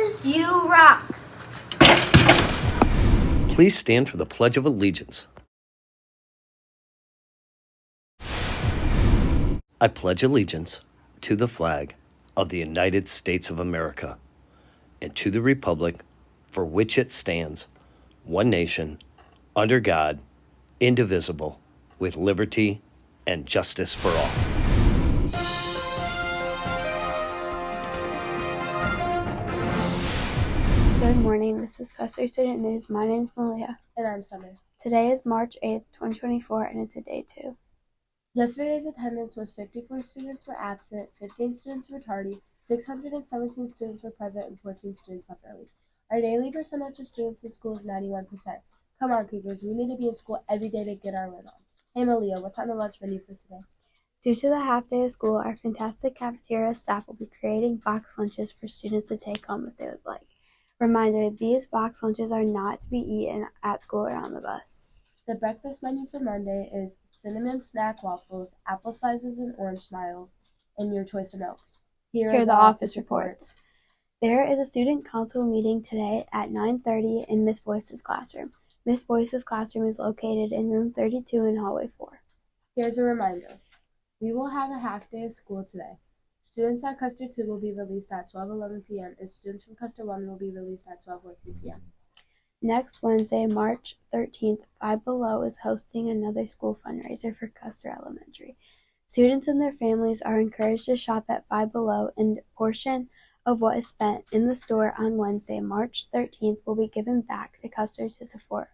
Cougars, you rock! Please stand for the Pledge of Allegiance. I pledge allegiance to the flag of the United States of America and to the republic for which it stands, one nation, under God, indivisible, with liberty and justice for all. Good morning, this is Custer Student News. My name is Malia. And I'm Summer. Today is March 8th, 2024, and it's a day 2. Yesterday's attendance was 54 students were absent, 15 students were tardy, 617 students were present, and 14 students left early. Our daily percentage of students in school is 91%. Come on, Cougars, we need to be in school every day to get our win on. Hey, Malia, what's on the lunch menu for today? Due to the half day of school, our fantastic cafeteria staff will be creating box lunches for students to take home if they would like. Reminder, these box lunches are not to be eaten at school or on the bus. The breakfast menu for Monday is cinnamon snack waffles, apple slices and orange smiles, and your choice of milk. Here are the office reports. There is a student council meeting today at 9:30 in Miss Boyce's classroom. Miss Boyce's classroom is located in room 32 in hallway 4. Here's a reminder. We will have a half day of school today. Students at Custer 2 will be released at 12:11 p.m. and students from Custer 1 will be released at 12:14 p.m. Next Wednesday, March 13th, Five Below is hosting another school fundraiser for Custer Elementary. Students and their families are encouraged to shop at Five Below, and a portion of what is spent in the store on Wednesday, March 13th, will be given back to Custer to support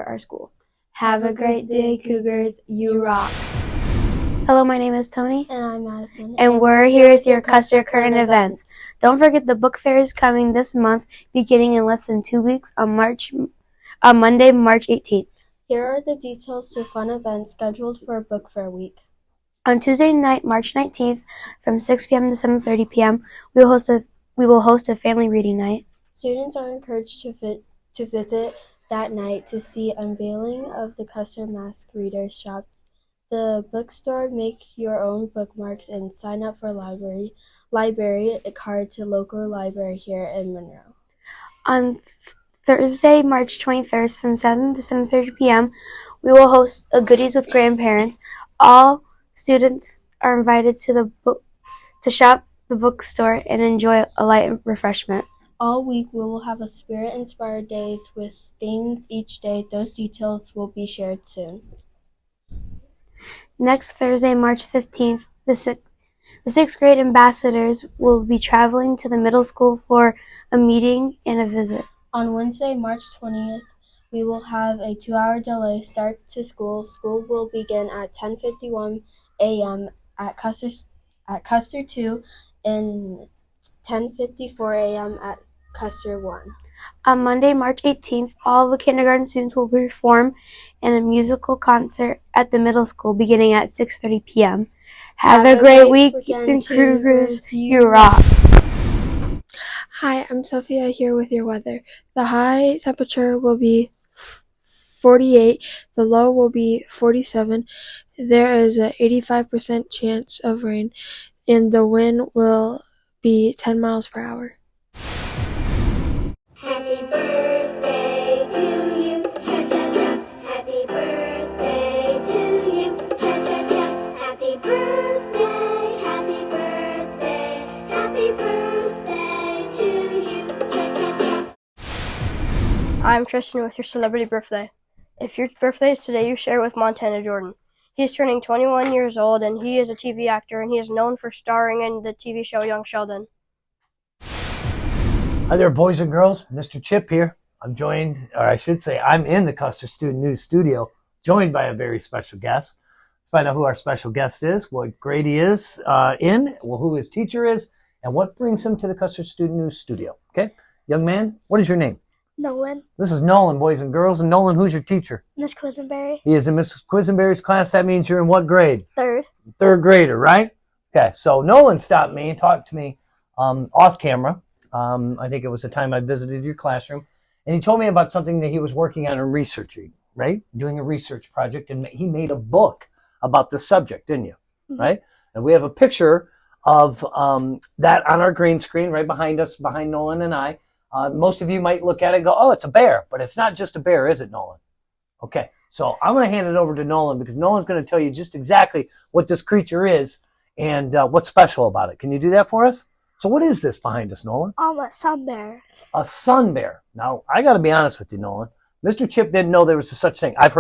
our school. Have a great day, Cougars. You rock! Hello, my name is Tony. And I'm Madison. And we're here with your Custer current events. Don't forget the book fair is coming this month, beginning in less than 2 weeks on Monday, March 18th. Here are the details to fun events scheduled for Book Fair Week. On Tuesday night, March 19th, from 6 p.m. to 7:30 p.m., we will host a family reading night. Students are encouraged to visit that night to see unveiling of the Custer Mask Readers Shop, the bookstore, make your own bookmarks, and sign up for library card to local library here in Monroe. On Thursday, March 23rd, from 7 to 7:30 p.m., we will host a Goodies with Grandparents. All students are invited to shop the bookstore and enjoy a light refreshment. All week, we will have a spirit-inspired days with themes each day. Those details will be shared soon. Next Thursday, March 15th, the sixth grade ambassadors will be traveling to the middle school for a meeting and a visit. On Wednesday, March 20th, we will have a 2-hour delay start to school. School will begin at 10:51 a.m. at Custer 2 and 10:54 a.m. at Custer 1. On Monday, March 18th, all the kindergarten students will perform in a musical concert at the middle school beginning at 6:30 p.m. Have a great weekend, Cougars. You rock! Hi, I'm Sophia here with your weather. The high temperature will be 48, the low will be 47. There is an 85% chance of rain, and the wind will be 10 miles per hour. Happy birthday to you, cha-cha-cha. Happy birthday to you, cha-cha-cha. Happy birthday, happy birthday, happy birthday to you, cha-cha-cha. I'm Tristan with your celebrity birthday. If your birthday is today, you share with Montana Jordan. He is turning 21 years old, and he is a TV actor, and he is known for starring in the TV show Young Sheldon. Hi there, boys and girls. Mr. Chip here. I'm in the Custer Student News studio, joined by a very special guest. Let's find out who our special guest is, what grade he is who his teacher is, and what brings him to the Custer Student News studio. Okay? Young man, what is your name? Nolan. This is Nolan, boys and girls. And Nolan, who's your teacher? Miss Quisenberry. He is in Miss Quisenberry's class. That means you're in what grade? Third. Third grader, right? Okay, so Nolan stopped me and talked to me off camera. I think it was the time I visited your classroom. And he told me about something that he was working on and researching, right? Doing a research project. And he made a book about the subject, didn't you? Mm-hmm. Right? And we have a picture of that on our green screen right behind us, behind Nolan and I. Most of you might look at it and go, oh, it's a bear. But it's not just a bear, is it, Nolan? Okay, so I'm going to hand it over to Nolan because Nolan's going to tell you just exactly what this creature is and what's special about it. Can you do that for us? So what is this behind us, Nolan? A sun bear. A sun bear. Now, I got to be honest with you, Nolan. Mr. Chip didn't know there was a such thing. I've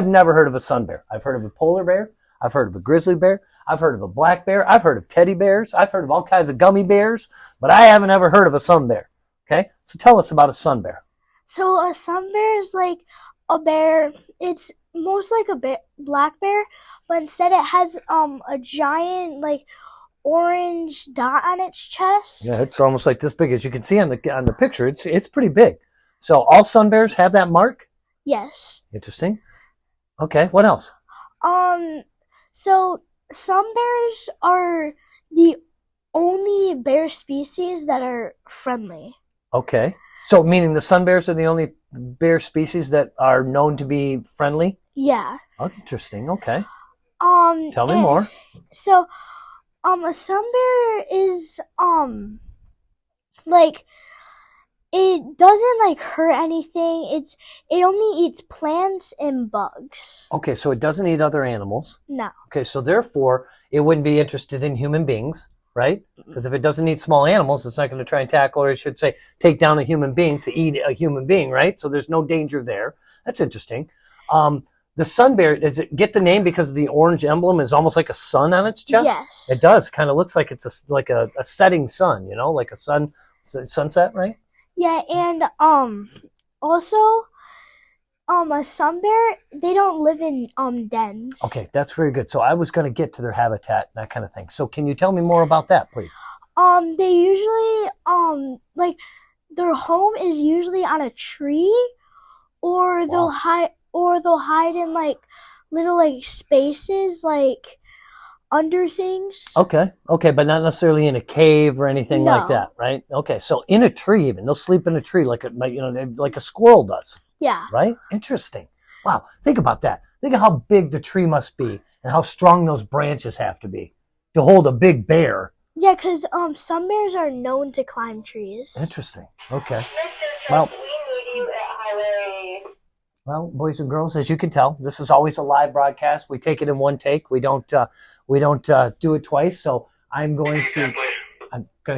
never heard of a sun bear. I've heard of a polar bear. I've heard of a grizzly bear. I've heard of a black bear. I've heard of teddy bears. I've heard of all kinds of gummy bears, but I haven't ever heard of a sun bear. Okay? So tell us about a sun bear. So a sun bear is like a bear. It's most like a black bear, but instead it has a giant like orange dot on its chest. Yeah, it's almost like this big. As you can see on the picture, it's pretty big. So all sun bears have that mark? Yes. Interesting. Okay, what else? So sun bears are the only bear species that are friendly. Okay. So meaning the sun bears are the only bear species that are known to be friendly? Yeah. Oh, interesting. Okay. Tell me more. So, a sun bear is, like, it doesn't, like, hurt anything. It only eats plants and bugs. Okay, so it doesn't eat other animals. No. Okay, so therefore, it wouldn't be interested in human beings, right? Because if it doesn't eat small animals, it's not going to try and tackle, or I should say, take down a human being to eat a human being, right? So there's no danger there. That's interesting. The sun bear, does it get the name because the orange emblem is almost like a sun on its chest? Yes. It does. Kind of looks like it's a setting sun, like a sunset, right? Yeah, and also a sun bear, they don't live in dens. Okay, that's very good. So I was going to get to their habitat, that kind of thing. So can you tell me more about that, please? They usually like their home is usually on a tree, or they'll hide in like little like spaces like under things. Okay, but not necessarily in a cave or anything No. like that, right? Okay, so in a tree even. They'll sleep in a tree like a squirrel does, Yeah. right? Interesting. Wow, think about that. Think of how big the tree must be and how strong those branches have to be to hold a big bear. Yeah, because sun bears are known to climb trees. Interesting. Okay. Well, boys and girls, as you can tell, this is always a live broadcast. We take it in one take. We don't do it twice. So I'm going to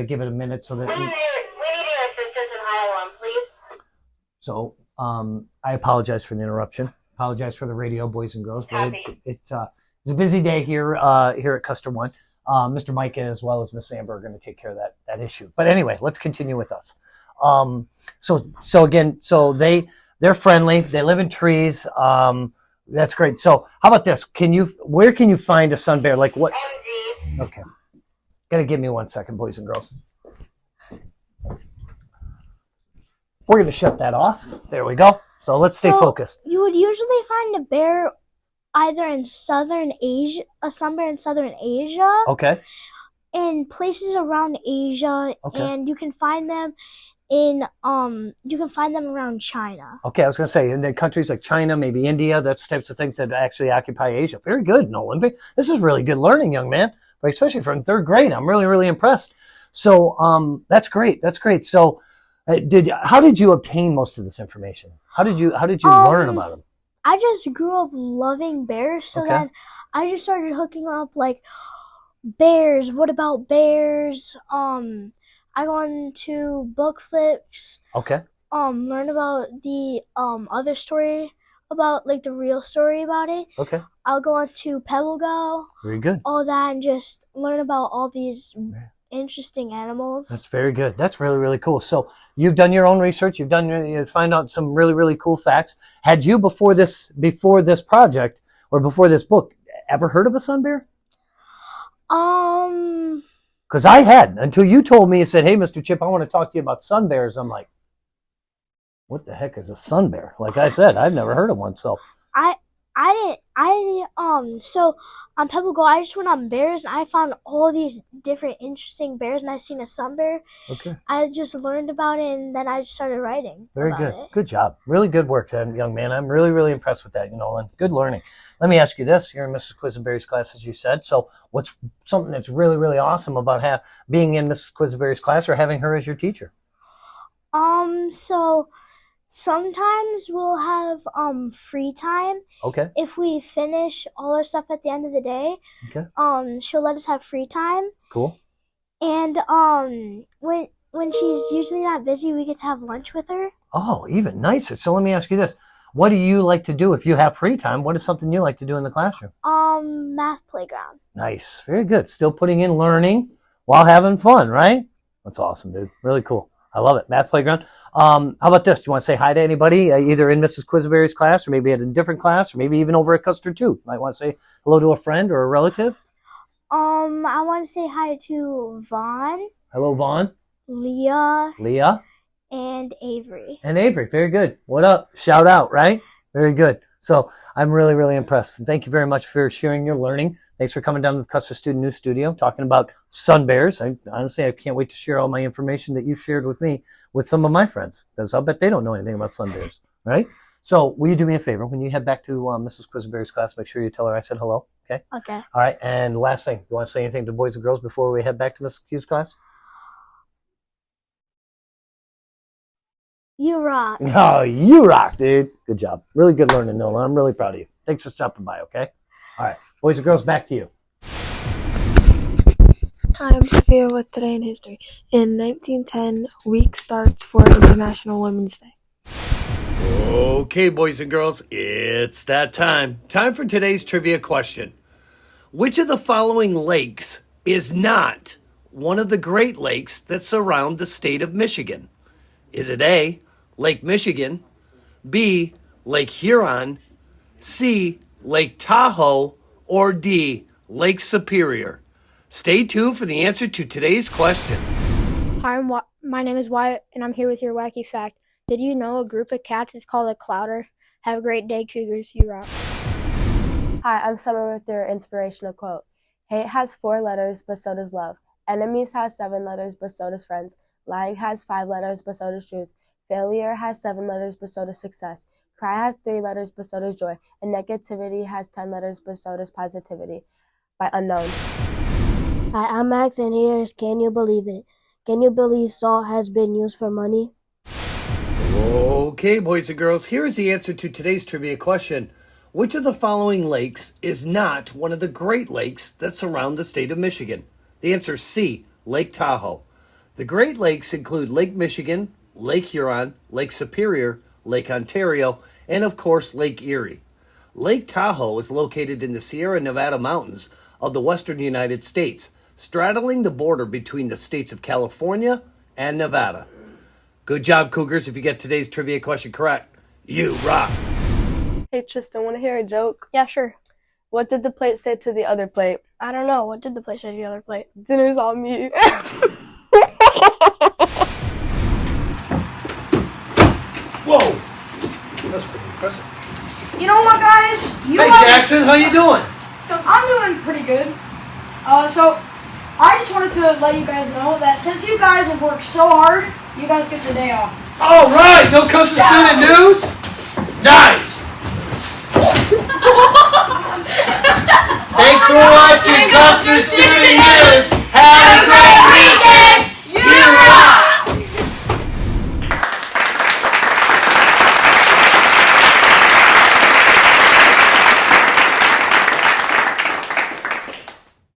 give it a minute so that. We need your assistance in aisle 1, please. So I apologize for the interruption. Apologize for the radio, boys and girls. But it's a busy day here at Custer One. Mr. Mike as well as Miss Amber are going to take care of that issue. But anyway, let's continue with us. So they're friendly. They live in trees. That's great. So how about this? Where can you find a sun bear? Like what? Okay. Gotta give me 1 second, boys and girls. We're gonna shut that off. There we go. So let's stay focused. You would usually find a bear either in southern Asia, a sun bear in southern Asia. Okay. In places around Asia, Okay. and you can find them around China. Okay, I was going to say, in the countries like China, maybe India, that's types of things that actually occupy Asia. Very good, Nolan. This is really good learning, young man, but especially from third grade. I'm really, really impressed. So that's great. That's great. So how did you obtain most of this information? How did you learn about them? I just grew up loving bears, so Okay. then I just started hooking up like bears. What about bears? I go on to book flips. Okay. Learn about the other story about like the real story about it. Okay. I'll go on to PebbleGo, Very good. all that, and just learn about all these interesting animals. That's very good. That's really, really cool. So you've done your own research. You find out some really, really cool facts. Had you before this project or before this book ever heard of a sun bear? Because I hadn't until you told me. You said, "Hey, Mr. Chip, I want to talk to you about sun bears." I'm like, "What the heck is a sun bear?" Like I said, I've never heard of one. So I So on Pebble Go, I just went on bears and I found all these different interesting bears, and I seen a sun bear. Okay. I just learned about it, and then I just started writing. Very about good. it. Good job. Really good work, young man. I'm really, really impressed with that, Nolan. Good learning. Let me ask you this. You're in Mrs. Quisenberry's class, as you said. So what's something that's really, really awesome about being in Mrs. Quisenberry's class or having her as your teacher? So sometimes we'll have free time. Okay. If we finish all our stuff at the end of the day. Okay. She'll let us have free time. Cool. And when she's usually not busy, we get to have lunch with her. Oh, even nicer. So let me ask you this. What do you like to do if you have free time? What is something you like to do in the classroom? Math playground. Nice. Very good. Still putting in learning while having fun, right? That's awesome, dude. Really cool. I love it. Math playground. How about this? Do you want to say hi to anybody, either in Mrs. Quisenberry's class or maybe at a different class or maybe even over at Custer too? You might want to say hello to a friend or a relative. I want to say hi to Vaughn, Hello, Vaughn. Leah, and Avery. And Avery. Very good. What up? Shout out, right? Very good. So I'm really, really impressed. And thank you very much for sharing your learning. Thanks for coming down to the Custer Student News Studio, talking about sun bears. I can't wait to share all my information that you shared with me with some of my friends, because I'll bet they don't know anything about sun bears, right? So will you do me a favor? When you head back to Mrs. Quisenberry's class, make sure you tell her I said hello, okay? Okay. All right, and last thing, do you want to say anything to boys and girls before we head back to Mrs. Q's class? You rock. Oh, you rock, dude. Good job. Really good learning, Nolan. I'm really proud of you. Thanks for stopping by, okay? All right, boys and girls, back to you. Hi, I'm Sophia with Today in History. In 1910, week starts for International Women's Day. Okay, boys and girls, it's that time. Time for today's trivia question. Which of the following lakes is not one of the Great Lakes that surround the state of Michigan? Is it A, Lake Michigan, B, Lake Huron, C, Lake Tahoe, or D, Lake Superior? Stay tuned for the answer to today's question. Hi, my name is Wyatt, and I'm here with your wacky fact. Did you know a group of cats is called a clouder? Have a great day, Cougars. You rock. Hi, I'm Summer with your inspirational quote. Hate has 4 letters, but so does love. Enemies has 7 letters, but so does friends. Lying has 5 letters, but so does truth. Failure has 7 letters, but so does success. Cry has 3 letters, but so does joy. And negativity has 10 letters, but so does positivity. By Unknown. Hi, I'm Max, and here's Can You Believe It? Can you believe salt has been used for money? Okay, boys and girls, here is the answer to today's trivia question. Which of the following lakes is not one of the Great Lakes that surround the state of Michigan? The answer is C, Lake Tahoe. The Great Lakes include Lake Michigan, Lake Huron, Lake Superior, Lake Ontario, and of course Lake Erie. Lake Tahoe is located in the Sierra Nevada mountains of the western United States, straddling the border between the states of California and Nevada. Good job, Cougars, if you get today's trivia question correct. You rock. Hey, Tristan, want to hear a joke? Yeah, sure. What did the plate say to the other plate? I don't know. What did the plate say to the other plate? Dinner's on me. Whoa! That's pretty impressive. You know what, guys? Hey, Jackson, how you doing? I'm doing pretty good. So, I just wanted to let you guys know that since you guys have worked so hard, you guys get the day off. All right, no Custer Student News? Nice! Thanks for watching Custer Student